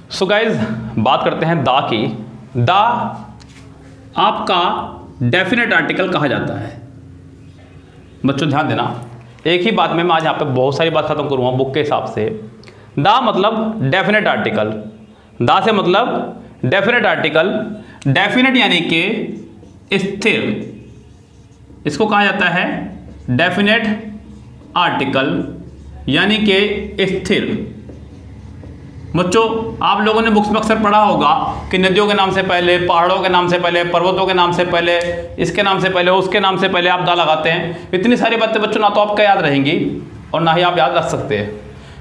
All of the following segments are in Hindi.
सो गाइज बात करते हैं दा की। दा आपका डेफिनेट आर्टिकल कहा जाता है। बच्चों ध्यान देना, एक ही बात में मैं आज यहाँ पे बहुत सारी बात खत्म करूँगा बुक के हिसाब से। दा मतलब डेफिनेट आर्टिकल, दा से मतलब डेफिनेट आर्टिकल। डेफिनेट यानी कि स्थिर, इसको कहा जाता है डेफिनेट आर्टिकल यानी कि स्थिर। बच्चों आप लोगों ने बुक्स में अक्सर पढ़ा होगा कि नदियों के नाम से पहले, पहाड़ों के नाम से पहले, पर्वतों के नाम से पहले, इसके नाम से पहले, उसके नाम से पहले आप दा लगाते हैं। इतनी सारी बातें बच्चों ना तो आपका याद रहेंगी और ना ही आप याद रख सकते हैं।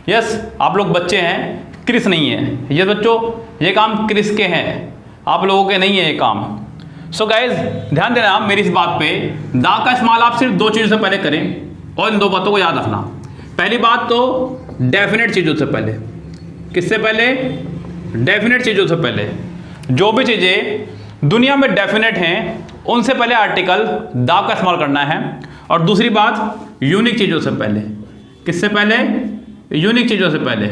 यस, आप लोग बच्चे हैं, क्रिस नहीं है ये बच्चों, ये काम क्रिस के हैं, आप लोगों के नहीं है ये काम। सो गाइज ध्यान देना मेरी इस बात पे, दा का इस्तेमाल आप सिर्फ दो चीज़ों से पहले करें और इन दो बातों को याद रखना। पहली बात तो डेफिनेट चीज़ों से पहले, किससे पहले? डेफिनेट चीज़ों से पहले। जो भी चीज़ें दुनिया में डेफिनेट हैं उनसे पहले आर्टिकल दा का इस्तेमाल करना है। और दूसरी बात यूनिक चीज़ों से पहले, किससे पहले? यूनिक चीज़ों से पहले।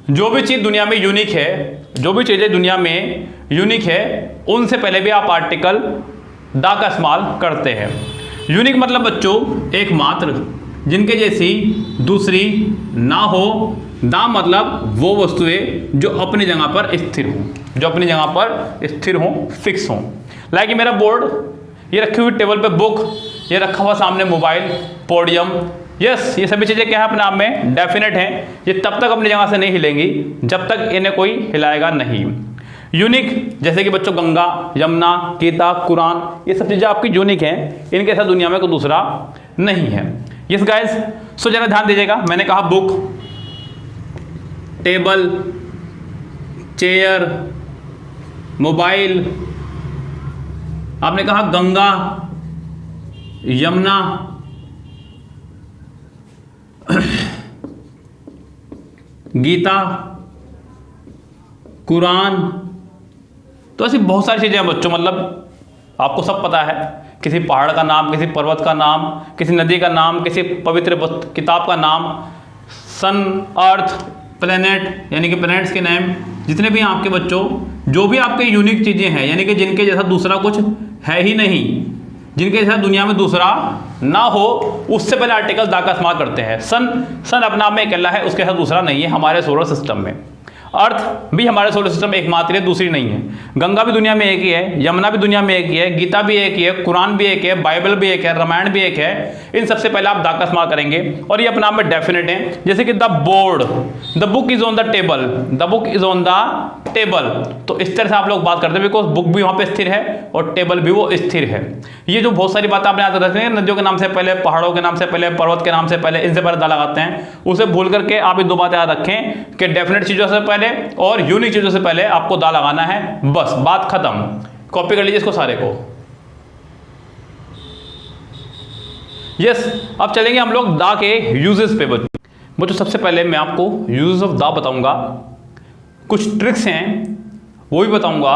जो भी चीज़ दुनिया में यूनिक है, जो भी चीज़ें दुनिया में यूनिक है उनसे पहले भी आप आर्टिकल दा का इस्तेमाल करते हैं। यूनिक मतलब बच्चों एकमात्र, जिनके जैसी दूसरी ना हो। दा मतलब वो वस्तुएं जो अपनी जगह पर स्थिर हों, जो अपनी जगह पर स्थिर हों, फिक्स हों। लाइक मेरा बोर्ड, ये रखी हुई टेबल पे बुक, ये रखा हुआ सामने मोबाइल, पोडियम, यस ये सभी चीज़ें क्या है अपने आप में डेफिनेट हैं। ये तब तक अपनी जगह से नहीं हिलेंगी जब तक इन्हें कोई हिलाएगा नहीं। यूनिक जैसे कि बच्चों गंगा, यमुना, गीता, कुरान, ये सब चीज़ें आपकी यूनिक हैं, इनके साथ दुनिया में कोई दूसरा नहीं है। यस गाइस, सो जरा ध्यान दीजिएगा, मैंने कहा बुक, टेबल, चेयर, मोबाइल, आपने कहा गंगा, यमुना, गीता, कुरान, तो ऐसी बहुत सारी चीज़ें हैं बच्चों। मतलब आपको सब पता है, किसी पहाड़ का नाम, किसी पर्वत का नाम, किसी नदी का नाम, किसी पवित्र किताब का नाम, सन, अर्थ, प्लेनेट यानी कि प्लैनेट्स के नाम, जितने भी हैं आपके बच्चों, जो भी आपके यूनिक चीज़ें हैं यानी कि जिनके जैसा दूसरा कुछ है ही नहीं, जिनके जैसा दुनिया में दूसरा ना हो, उससे पहले आर्टिकल दा का इस्तेमाल करते हैं। सन अपने आप में अकेला है, उसके साथ दूसरा नहीं है हमारे सोलर सिस्टम में। अर्थ भी हमारे सोलर सिस्टम एकमात्र है, दूसरी नहीं है। गंगा भी दुनिया में एक ही है, यमुना भी दुनिया में एक ही है, गीता भी एक ही है, कुरान भी एक है, बाइबल भी एक है, रामायण भी एक है। इन सबसे पहले आप दा का इस्तेमाल करेंगे और ये अपने आप में डेफिनेट है। जैसे कि the board, the book is on the table, the book is on the table. तो इस तरह से आप लोग बात करते हैं, बिकॉज बुक भी वहाँ पे स्थिर है और टेबल भी वो स्थिर है। ये जो बहुत सारी बातें आपने याद रखनी है, नदियों के नाम से पहले, पहाड़ों के नाम से पहले, पर्वत के नाम से पहले, इनसे पहले दा लगाते हैं, उसे भूल करके आप ये दो बातें याद रखें कि डेफिनेट चीज़ों से पहले और यूनिक चीजों से पहले आपको दा लगाना है। बस बात खत्म, कॉपी कर लीजिए इसको सारे को। यस, अब चलेंगे हम लोग दा के यूजेस पे बच्चों। सबसे पहले मैं आपको यूजेस ऑफ दा बताऊंगा, कुछ ट्रिक्स हैं वो भी बताऊंगा।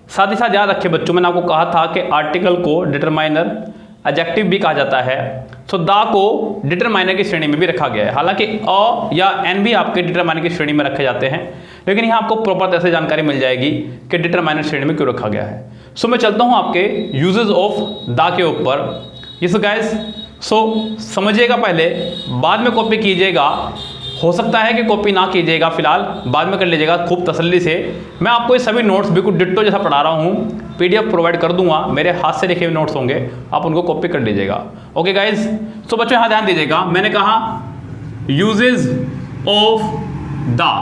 साथ ही साथ याद रखिए बच्चों, मैंने आपको कहा था कि आर्टिकल को डिटरमाइनर, एडजेक्टिव भी कहा जाता है। सो दा को डिटरमाइनर की श्रेणी में भी रखा गया है। हालांकि अ या एन भी आपके डिटरमाइनर की श्रेणी में रखे जाते हैं, लेकिन यहाँ आपको प्रॉपर तरह से जानकारी मिल जाएगी कि डिटरमाइनर श्रेणी में क्यों रखा गया है। सो मैं चलता हूँ आपके यूजेस ऑफ दा के ऊपर। ये सो गाइस, सो समझिएगा पहले, बाद में कॉपी कीजिएगा। हो सकता है कि कॉपी ना कीजिएगा, फिलहाल बाद में कर लीजिएगा खूब तसल्ली से। मैं आपको ये सभी नोट्स बिल्कुल डिट्टो जैसा पढ़ा रहा हूँ, PDF प्रोवाइड कर दूंगा, मेरे हाथ से लिखे हुए नोट्स होंगे, आप उनको कॉपी कर लीजिएगा। ओके गाइज, सो बच्चों यहाँ ध्यान दीजिएगा, मैंने कहा uses of the,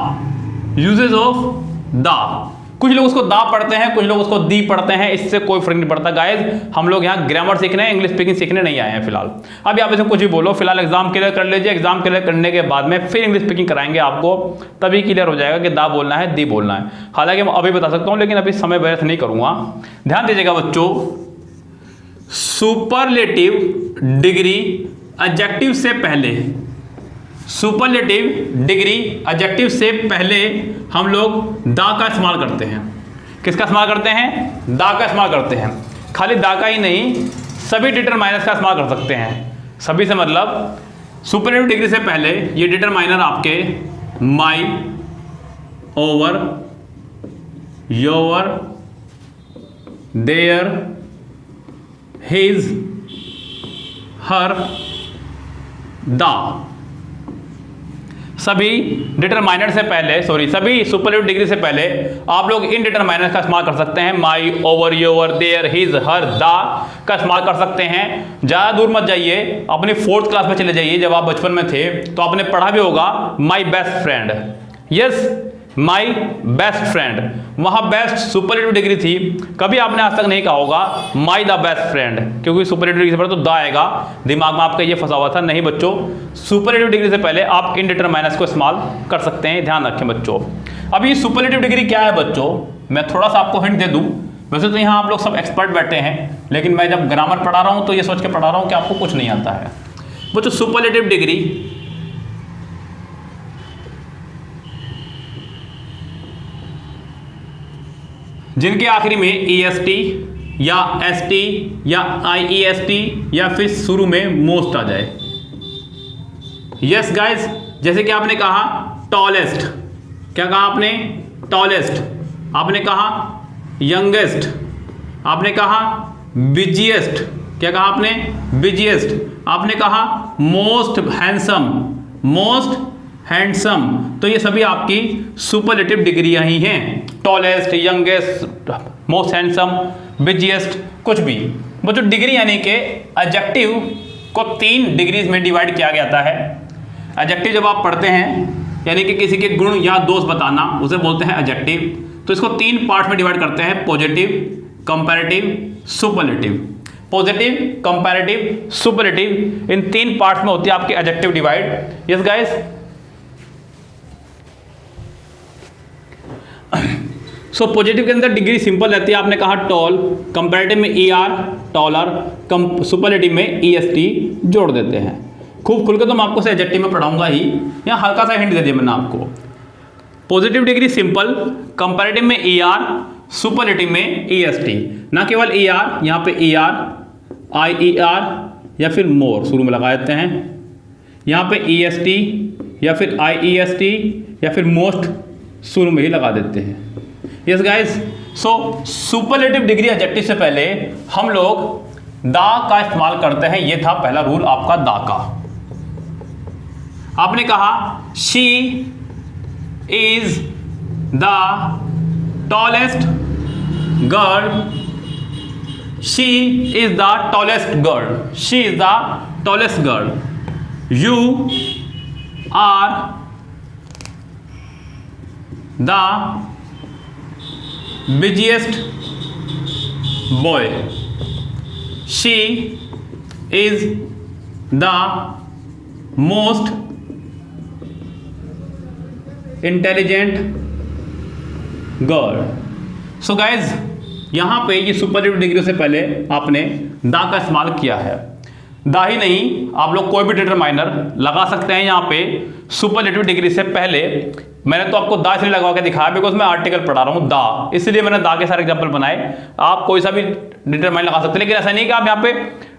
uses of the. कुछ लोग उसको दा पढ़ते हैं, कुछ लोग उसको दी पढ़ते हैं, इससे कोई फर्क नहीं पड़ता गाइज। हम लोग यहाँ ग्रामर सीखने, इंग्लिश स्पीकिंग सीखने नहीं आए हैं फिलहाल। अब यहाँ पे से कुछ भी बोलो, फिलहाल एग्जाम क्लियर कर लीजिए, एग्जाम क्लियर करने के बाद में फिर इंग्लिश स्पीकिंग कराएंगे आपको, तभी क्लियर हो जाएगा कि दा बोलना है, दी बोलना है। हालांकि मैं अभी बता सकता हूँ, लेकिन अभी समय व्यर्थ नहीं करूँगा। ध्यान दीजिएगा बच्चों, सुपरलेटिव डिग्री एडजेक्टिव से पहले, सुपरलेटिव डिग्री एडजेक्टिव से पहले हम लोग दा का इस्तेमाल करते हैं। किसका इस्तेमाल करते हैं? दा का इस्तेमाल करते हैं। खाली दा का ही नहीं, सभी डिटरमाइनर्स का इस्तेमाल कर सकते हैं। सभी से मतलब सुपरलेटिव डिग्री से पहले ये डिटरमाइनर आपके my, our, your, their, his, her, the. सभी डिटरमाइनर से पहले, सभी सुपरलेटिव डिग्री से पहले आप लोग इन डिटरमाइनर का इस्तेमाल कर सकते हैं। My, our, your, their, his, her, the का इस्तेमाल कर सकते हैं। ज़्यादा दूर मत जाइए, अपनी 4th क्लास में चले जाइए। जब आप बचपन में थे तो आपने पढ़ा भी होगा माई बेस्ट फ्रेंड। यस, माई बेस्ट फ्रेंड, वहाँ बेस्ट सुपरलेटिव डिग्री थी। कभी आपने आज तक नहीं कहा होगा माई द बेस्ट फ्रेंड, क्योंकि सुपरलेटिव डिग्री से पहले तो द आएगा। दिमाग में आपका ये फंसा हुआ था। नहीं बच्चों, सुपरलेटिव डिग्री से पहले आप इनडिटरमाइनस को इस्तेमाल कर सकते हैं, ध्यान रखें बच्चों। अब ये सुपरलेटिव डिग्री क्या है बच्चों, मैं थोड़ा सा आपको हिंट दे दूँ। वैसे तो यहाँ आप लोग सब एक्सपर्ट बैठे हैं, लेकिन मैं जब ग्रामर पढ़ा रहा हूँ तो ये सोच के पढ़ा रहा हूँ कि आपको कुछ नहीं आता है। बच्चों, सुपरलेटिव डिग्री जिनके आखिरी में EST या ST या IEST या फिर शुरू में मोस्ट आ जाए। यस गाइस, जैसे कि आपने कहा टॉलेस्ट, क्या कहा आपने? टॉलेस्ट। आपने कहा यंगेस्ट, आपने कहा बिजिएस्ट, क्या कहा आपने? बिजिएस्ट। आपने कहा मोस्ट हैंडसम, मोस्ट हैंडसम। तो ये सभी आपकी सुपरलेटिव डिग्रियां ही हैं। Tallest, youngest, most handsome, busiest, कुछ भी। वो जो डिग्री यानी कि एडजेक्टिव को 3 डिग्रीज में डिवाइड किया जाता है। एडजेक्टिव जब आप पढ़ते हैं यानी कि किसी के गुण या दोष बताना, उसे बोलते हैं एडजेक्टिव। तो इसको 3 पार्ट में डिवाइड करते हैं, positive, comparative, superlative. Positive, comparative, superlative, इन 3 पार्ट में होती है आपकी adjective divide. Yes guys, so positive के अंदर डिग्री सिंपल रहती है। आपने कहा टॉल, कंपैरेटिव में ER, टॉलर, सुपरलेटिव में EST जोड़ देते हैं। खूब खुल के तो मैं आपको एडजेक्टिव में पढ़ाऊंगा ही, यहाँ हल्का सा हिंट दे दिया मैंने आपको। पॉजिटिव डिग्री सिंपल, कंपैरेटिव में ER, सुपरलेटिव में EST। ना केवल ER, यहाँ पे ER, IER या फिर मोर शुरू में लगा देते हैं। यहाँ पे EST या फिर IEST या फिर मोस्ट शुरू में ही लगा देते हैं। यस गाइस, सो सुपरलेटिव डिग्री एडजेक्टिव से पहले हम लोग दा का इस्तेमाल करते हैं। ये था पहला रूल आपका दा का। आपने कहा she is the tallest girl, she is the tallest girl, she is the tallest girl. You are the busiest boy, she is the most intelligent girl। So guys, यहाँ पे ये सुपरलेटिव डिग्री से पहले आपने दा का इस्तेमाल किया है। दा ही नहीं, आप लोग कोई भी डिटरमाइनर लगा सकते हैं यहाँ पे सुपरलेटिव डिग्री से पहले। मैंने तो आपको दा इसलिए लगा के दिखाया बिकॉज मैं आर्टिकल पढ़ा रहा हूँ दा, इसलिए मैंने दा के सारे एग्जांपल बनाए। आप कोई सा भी डिटरमाइन लगा सकते हैं, लेकिन ऐसा नहीं कि आप यहाँ पे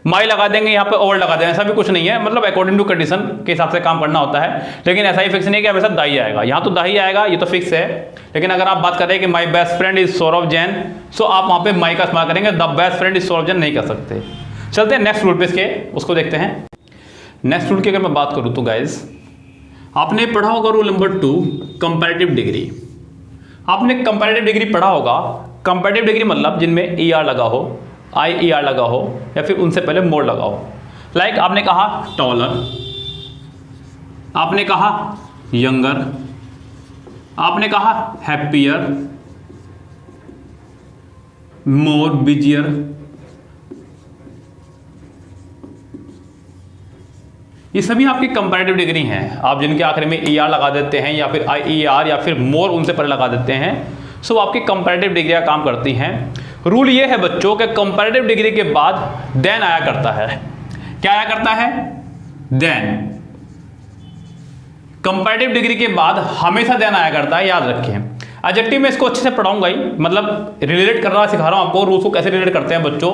माई लगा देंगे, यहाँ पे ओवर लगा देंगे, ऐसा भी कुछ नहीं है। मतलब अकॉर्डिंग टू कंडीशन के हिसाब से काम करना होता है, लेकिन ऐसा ही फिक्स नहीं है कि हमेशा दा ही आएगा। यहाँ तो दा ही आएगा, ये तो फिक्स है। लेकिन अगर आप बात करें कि my best friend is Saurabh Jain, so आप वहाँ पे माई का इस्तेमाल करेंगे, the best friend is Saurabh Jain नहीं कर सकते। चलते हैं नेक्स्ट रूल पे, इसके उसको देखते हैं। नेक्स्ट रूल की अगर मैं बात करूँ तो गाइज, आपने पढ़ा होगा रूल नंबर 2, कंपैरेटिव डिग्री। आपने कंपैरेटिव डिग्री पढ़ा होगा। कंपैरेटिव डिग्री मतलब जिनमें ER लगा हो, IER लगा हो या फिर उनसे पहले मोर लगा हो। लाइक आपने कहा टॉलर, आपने कहा यंगर, आपने कहा हैप्पियर, मोर, बिजियर। ये सभी आपकी कंपैरेटिव डिग्री हैं। आप जिनके आखिर में ER लगा देते हैं या फिर IER या फिर मोर उनसे पहले लगा देते हैं, सो आपकी कंपैरेटिव डिग्रियां काम करती हैं। रूल ये है बच्चों कि कंपैरेटिव डिग्री के बाद देन आया करता है। क्या आया करता है? देन। कंपैरेटिव डिग्री के बाद हमेशा देन आया करता है, याद रखें। एडजेक्टिव में इसको अच्छे से पढ़ाऊंगा ही, मतलब रिलेट कर रहा सिखा रहा हूं आपको रूल्स को कैसे रिलेट करते हैं बच्चों,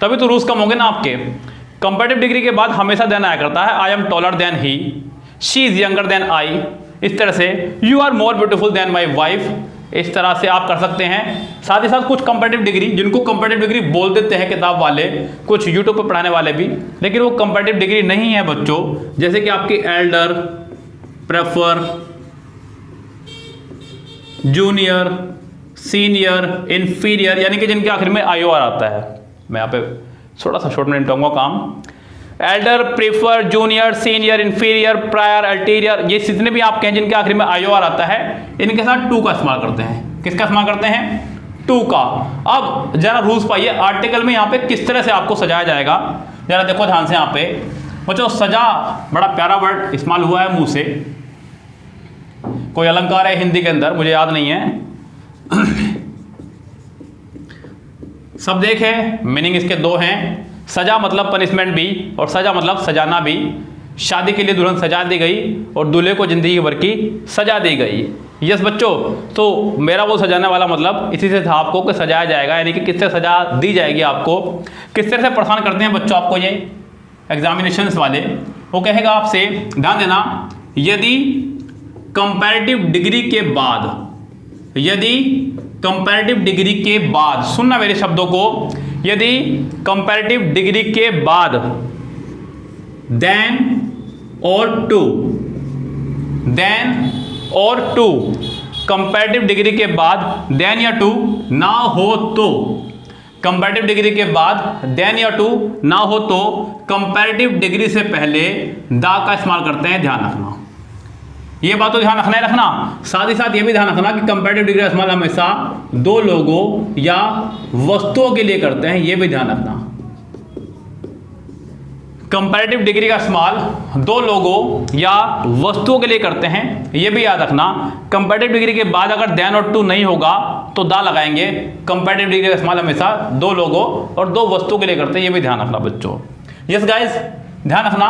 तभी तो रूल्स कम होंगे ना आपके। कंपैरेटिव डिग्री के बाद हमेशा देन आया करता है। I am taller than he, she is younger than I, इस तरह से। You are more beautiful than my wife, इस तरह से आप कर सकते हैं। साथ ही साथ कुछ कंपैरेटिव डिग्री, जिनको कंपैरेटिव डिग्री बोल देते हैं किताब वाले, कुछ यूट्यूब पर पढ़ाने वाले भी, लेकिन वो कंपैरेटिव डिग्री नहीं है बच्चों। जैसे कि आपकी Elder, prefer, junior, senior, inferior, यानी कि जिनके आखिर में IOR आता है। मैं यहाँ पे थोड़ा सा शॉर्ट में निपटाऊंगा काम। Elder, prefer, junior, senior, inferior, prior, ulterior, ये जितने भी आपके हैं जिनके आखिर में IOR आता है, इनके साथ टू का इस्तेमाल करते हैं। किसका इस्तेमाल करते हैं? टू का। अब जरा रूल्स पाइए आर्टिकल में यहाँ पे किस तरह से आपको सजाया जाएगा, जरा देखो ध्यान से। यहाँ पे बच्चों सजा बड़ा प्यारा वर्ड इस्तेमाल हुआ है मुंह से, कोई अलंकार है हिंदी के अंदर, मुझे याद नहीं है। सब देखे, मीनिंग इसके दो हैं। सजा मतलब पनिशमेंट भी, और सजा मतलब सजाना भी। शादी के लिए दुल्हन सजा दी गई और दूल्हे को जिंदगी भर की सजा दी गई। यस बच्चों, तो मेरा वो सजाने वाला मतलब इसी से था आपको कि सजाया जाएगा, यानी कि किससे सजा दी जाएगी आपको। किस तरह से परेशान करते हैं बच्चों आपको ये एग्जामिनेशंस वाले। वो कहेगा आपसे, ध्यान देना, यदि कंपैरेटिव डिग्री के बाद, यदि कंपैरेटिव डिग्री के बाद, सुनना मेरे शब्दों को, यदि कंपैरेटिव डिग्री के बाद देन और टू, देन और टू, कंपैरेटिव डिग्री के बाद देन या टू ना हो तो, कंपैरेटिव डिग्री के बाद देन या टू ना हो तो कंपैरेटिव डिग्री से पहले दा का इस्तेमाल करते हैं। ध्यान रखना, ये बात तो ध्यान रखना है रखना। साथ ही साथ ये भी ध्यान रखना कि कंपैरेटिव डिग्री का इस्तेमाल हमेशा दो लोगों या वस्तुओं के लिए करते हैं, ये भी ध्यान रखना। कंपैरेटिव डिग्री का इस्तेमाल दो लोगों या वस्तुओं के लिए करते हैं, ये भी याद रखना। कंपैरेटिव डिग्री के बाद अगर देन और टू नहीं होगा तो दा लगाएंगे। कंपैरेटिव डिग्री का इस्तेमाल हमेशा दो लोगों और दो वस्तुओं के लिए करते हैं, ये भी ध्यान रखना बच्चों। यस गाइस, ध्यान रखना।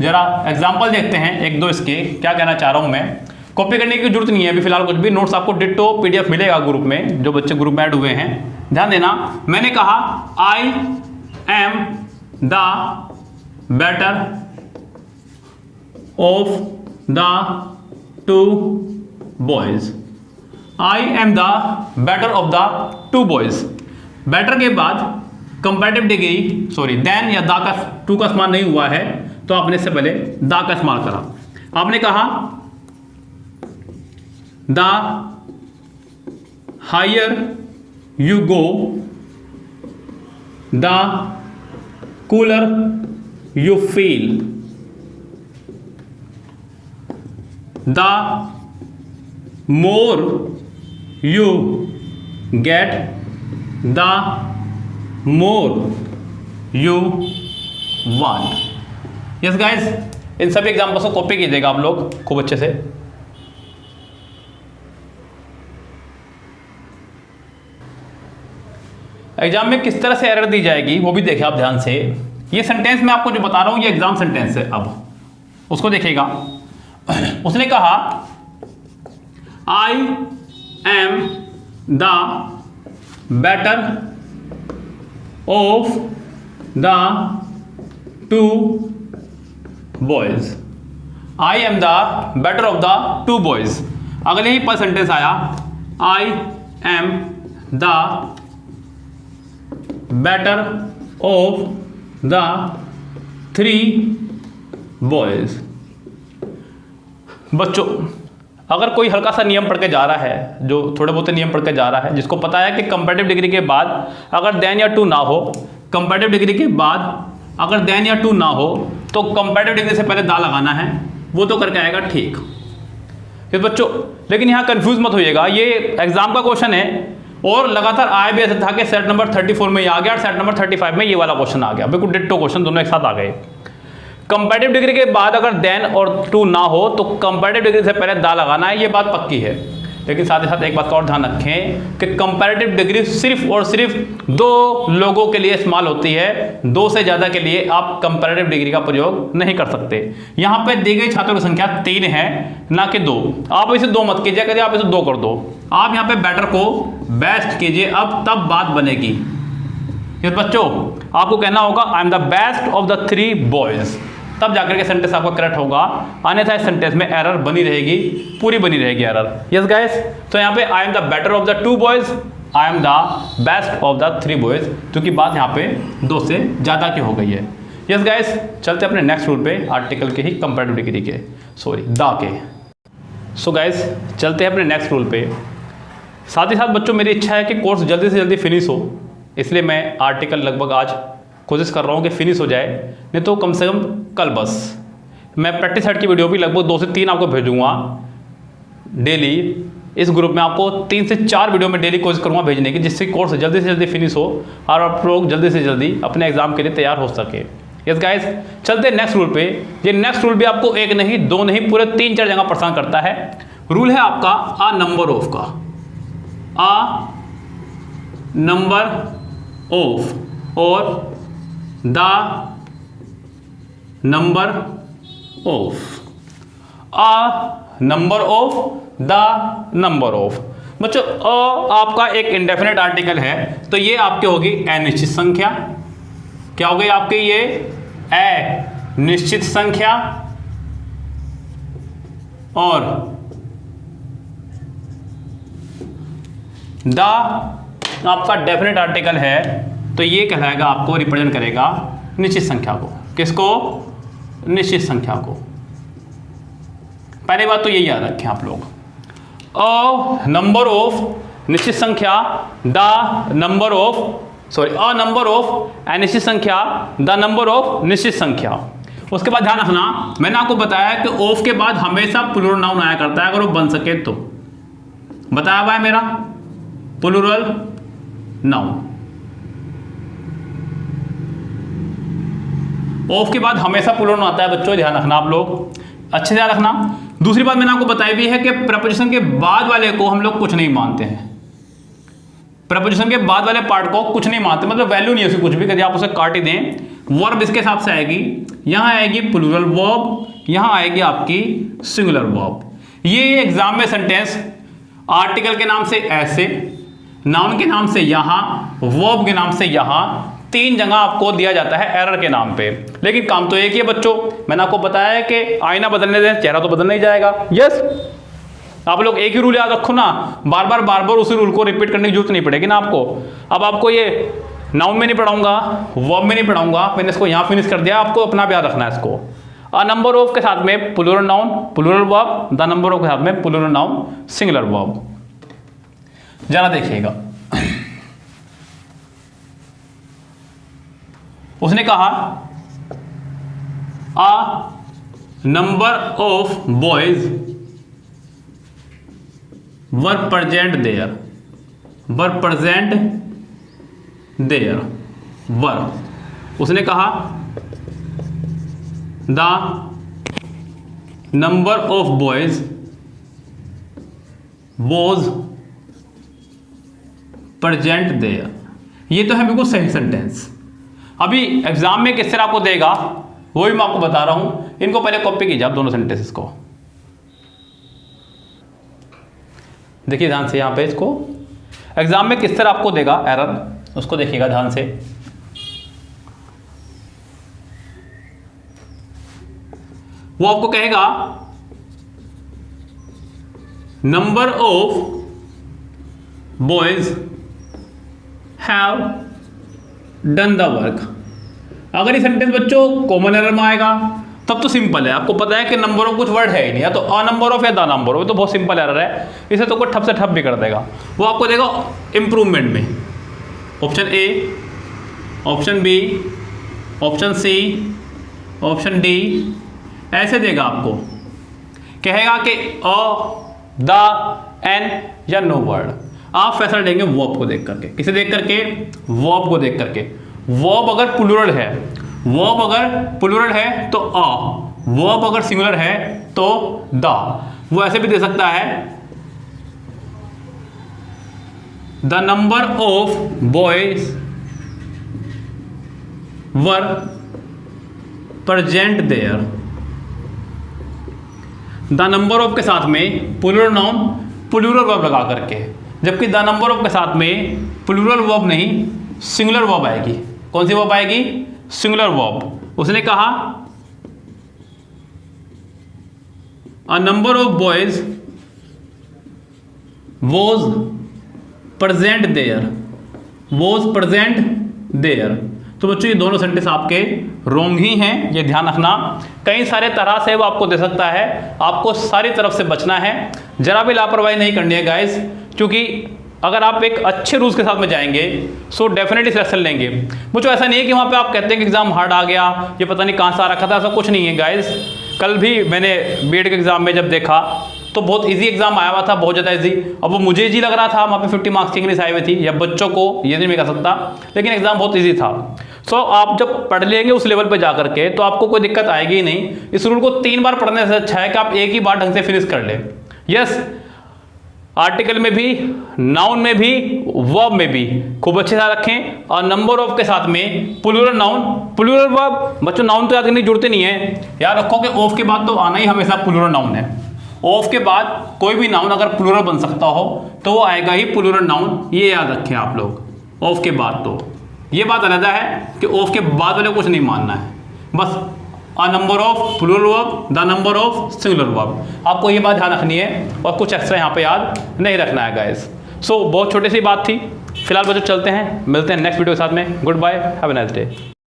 जरा एग्जाम्पल देखते हैं एक दो इसके, क्या कहना चाह रहा हूं मैं। कॉपी करने की जरूरत नहीं है अभी फिलहाल कुछ भी, नोट्स आपको डिट्टो PDF मिलेगा ग्रुप में, जो बच्चे ग्रुप में ऐड हुए हैं। ध्यान देना, मैंने कहा I am the better of the two boys. I am the better of the two boys. Better के बाद कंपैरेटिव डिग्री, सॉरी देन या दा का, टू का इस्तेमाल नहीं हुआ है, तो आपने इससे पहले दा का इस्तेमाल करा। आपने कहा the higher you go the cooler you feel, the more you get the more you want. Yes guys, इन सभी एग्जाम्पल्स को कॉपी कीजिएगा आप लोग खूब अच्छे से। एग्जाम में किस तरह से एरर दी जाएगी वो भी देखें आप ध्यान से। ये सेंटेंस मैं आपको जो बता रहा हूं ये एग्जाम सेंटेंस है, अब उसको देखिएगा। उसने कहा I am the better of the two boys. I am the better of the two boys. अगले ही पर सेंटेंस आया, I am the better of the three boys. बच्चों अगर कोई हल्का सा नियम पढ़ के जा रहा है, जो थोड़े बहुत नियम पढ़ के जा रहा है, जिसको पता है कि कंपैरेटिव डिग्री के बाद अगर देन या टू ना हो, कंपैरेटिव डिग्री के बाद अगर देन या टू ना हो तो कंपैरेटिव डिग्री से पहले दा लगाना है, वो तो करके आएगा ठीक। फिर बच्चों लेकिन यहाँ कंफ्यूज मत होइएगा, ये एग्जाम का क्वेश्चन है और लगातार आया भी ऐसा था कि सेट नंबर 34 में ये आ गया और सेट नंबर 35 में ये वाला क्वेश्चन आ गया, बिल्कुल डिट्टो क्वेश्चन दोनों एक साथ आ गए। कंपैरेटिव डिग्री के बाद अगर देन और टू ना हो तो कंपैरेटिव डिग्री से पहले दा लगाना है, ये बात पक्की है। लेकिन साथ ही साथ एक बात का और ध्यान रखें कि कंपैरेटिव डिग्री सिर्फ और सिर्फ दो लोगों के लिए इस्तेमाल होती है, दो से ज़्यादा के लिए आप कंपैरेटिव डिग्री का प्रयोग नहीं कर सकते। यहाँ पे दी गई छात्रों की संख्या 3 है, ना कि 2। आप इसे 2 मत कीजिए, करिए आप इसे 2 कर दो। आप यहाँ पे बेटर को बेस्ट कीजिए, अब तब बात बनेगी। ये बच्चों आपको कहना होगा I am the best of the 3 boys. तब जाकर के सेंटेंस आपका करेक्ट होगा, अन्यथा इस सेंटेंस में एरर बनी रहेगी, पूरी बनी रहेगी एरर। यस गाइस, तो यहाँ पे I am the better of the 2 boys, I am the best of the 3 boys, क्योंकि बात यहाँ पे 2 से ज़्यादा की हो गई है। यस गाइस, चलते अपने नेक्स्ट रूल पे, आर्टिकल के ही कंपैरेटिव डिग्री के, सॉरी दा के। सो गाइस, चलते हैं अपने नेक्स्ट रूल पे। साथ ही साथ बच्चों मेरी इच्छा है कि कोर्स जल्दी से जल्दी फिनिश हो, इसलिए मैं आर्टिकल लगभग आज कोशिश कर रहा हूँ कि फिनिश हो जाए, नहीं तो कम से कम कल बस। मैं प्रैक्टिस सेट की वीडियो भी लगभग 2 से 3 आपको भेजूँगा डेली। इस ग्रुप में आपको 3 से 4 वीडियो में डेली कोशिश करूँगा भेजने की, जिससे कोर्स जल्दी से जल्दी फिनिश हो और आप लोग जल्दी से जल्दी अपने एग्जाम के लिए तैयार हो सके। यस गाइस, चलते नेक्स्ट रूल पे। ये नेक्स्ट रूल भी आपको 1 नहीं 2 नहीं पूरे 3-4 जगह परेशान करता है। रूल है आपका आ नंबर ऑफ का, आ नंबर ऑफ और the number of, a number of the number of. बच्चों आपका एक इंडेफिनेट आर्टिकल है, तो ये आपकी होगी अनिश्चित संख्या। क्या हो गई आपकी ये अनिश्चित संख्या, और द आपका डेफिनेट आर्टिकल है, तो ये कहलाएगा, आपको रिप्रेजेंट करेगा निश्चित संख्या को। किसको? निश्चित संख्या को। पहली बात तो यही याद रखें आप लोग, अ नंबर ऑफ निश्चित संख्या, the number of sorry a number of अनिश्चित संख्या, द नंबर ऑफ निश्चित संख्या। उसके बाद ध्यान रखना, मैंने आपको बताया कि ऑफ के बाद हमेशा प्लूरल नाउन आया करता है, अगर वो बन सके तो। बताया हुआ है मेरा प्लूरल नाउन। ऑफ के बाद हमेशा प्लूरल नाउन आता है बच्चों, ध्यान रखना आप लोग, अच्छे से ध्यान रखना। दूसरी बात मैंने आपको बताई भी है कि प्रपोजिशन के बाद वाले को हम लोग कुछ नहीं मानते हैं। प्रपोजिशन के बाद वाले पार्ट को कुछ नहीं मानते, मतलब वैल्यू नहीं है उसकी कुछ भी, कभी आप उसे काट ही दें। वर्ब इसके हिसाब से आएगी, यहां आएगी प्लूरल वर्ब, यहां आएगी आपकी सिंगुलर वर्ब। ये एग्जाम में सेंटेंस आर्टिकल के नाम से ऐसे, नाउन के नाम से यहां, वर्ब के नाम से यहां, 3 जगह आपको दिया जाता है एरर के नाम पे। लेकिन काम तो एक ही है बच्चों, मैंने आपको बताया है कि आईना बदलने दें, चेहरा तो बदलना ही जाएगा। यस, आप लोग एक ही रूल याद रखो ना, बार बार उसी रूल को रिपीट करने की जरूरत नहीं पड़ेगी ना आपको। अब आपको ये नाउन में नहीं पढ़ाऊंगा, वर्ब में नहीं पढ़ाऊंगा, मैंने इसको यहां फिनिश कर दिया, आपको अपना भी याद रखना है इसको। अ नंबर ऑफ के साथ में plural noun plural verb, the number of के साथ में प्लूरल नाउन सिंगुलर वर्ब। जरा देखिएगा, उसने कहा a number of boys were present there, were present there were. उसने कहा the number of boys was present there. ये तो है बिल्कुल सही सेंटेंस। अभी एग्जाम में किस तरह आपको देगा वो भी मैं आपको बता रहा हूं, इनको पहले कॉपी कीजिए आप दोनों सेंटेंसेस को। देखिए ध्यान से, यहां पे इसको एग्जाम में किस तरह आपको देगा एरर, उसको देखिएगा ध्यान से। वो आपको कहेगा number of boys have done the work. अगर ये सेंटेंस बच्चों कॉमन एरर में आएगा तब तो सिंपल है, आपको पता है कि नंबर ऑफ कुछ वर्ड है ही नहीं, या तो अ नंबर ऑफ या द नंबर ऑफ, तो बहुत सिंपल एरर है, इसे तो कोई ठप से ठप भी कर देगा। वो आपको देगा इंप्रूवमेंट में, option A, option B, option C, option D, ऐसे देगा आपको। कहेगा कि अ, द, एन या नो वर्ड। आप फैसला देंगे वर्ब को देख करके। किसे देख करके? वर्ब को देख करके। वर्ब अगर प्लूरल है, वर्ब अगर प्लूरल है तो अ, वर्ब अगर सिंगुलर है तो द। वो ऐसे भी दे सकता है the number of boys were present there. The number of के साथ में प्लूरल नाउन प्लूरल वर्ब लगा करके, जबकि द नंबर ऑफ के साथ में प्लूरल वर्ब नहीं सिंगुलर वर्ब आएगी। कौन सी वर्ब आएगी? Singular verb. उसने कहा a number of boys was present there, was present there. तो बच्चों ये दोनों सेंटेंस आपके रॉन्ग ही हैं, ये ध्यान रखना। कई सारे तरह से वो आपको दे सकता है, आपको सारी तरफ से बचना है, जरा भी लापरवाही नहीं करनी है गाइस, क्योंकि अगर आप एक अच्छे रूल्स के साथ में जाएंगे सो डेफिनेटली सिलेक्शन लेंगे। मुझे ऐसा नहीं है कि वहाँ पे आप कहते हैं कि एग्जाम हार्ड आ गया, ये पता नहीं कहाँ से आ रखा था, ऐसा कुछ नहीं है गाइस। कल भी मैंने बीएड के एग्जाम में जब देखा तो बहुत इजी एग्जाम आया हुआ था, बहुत ज़्यादा इजी। अब वो मुझे इजी लग रहा था, वहाँ पे 50 मार्क्स की इंग्लिश आई हुई थी, या बच्चों को ये नहीं मैं कह सकता, लेकिन एग्जाम बहुत इजी था। सो आप जब पढ़ लेंगे उस लेवल पे जा करके तो आपको कोई दिक्कत आएगी ही नहीं। इस रूल को 3 बार पढ़ने से अच्छा है कि आप एक ही बार ढंग से फिनिश कर ले। यस, आर्टिकल में भी, नाउन में भी, वर्ब में भी खूब अच्छे से रखें, और नंबर ऑफ के साथ में प्लूरल नाउन, प्लूरल वर्ब। बच्चों नाउन तो याद करने की जरूरत नहीं है, याद रखो कि ऑफ के बाद तो आना ही हमेशा प्लूरल नाउन है। ऑफ के बाद कोई भी नाउन अगर प्लूरल बन सकता हो तो वो आएगा ही प्लूरल नाउन, ये याद रखें आप लोग। ऑफ के बाद तो ये बात अलग है कि ऑफ के बाद वाले कुछ नहीं मानना है, बस a number of plural verb, the number of singular verb, आपको ये बात ध्यान रखनी है और कुछ एक्स्ट्रा यहाँ पे याद नहीं रखना है गाइस। सो बहुत छोटी सी बात थी। फिलहाल बच्चों चलते हैं, मिलते हैं नेक्स्ट वीडियो के साथ में। Good bye, have a nice day.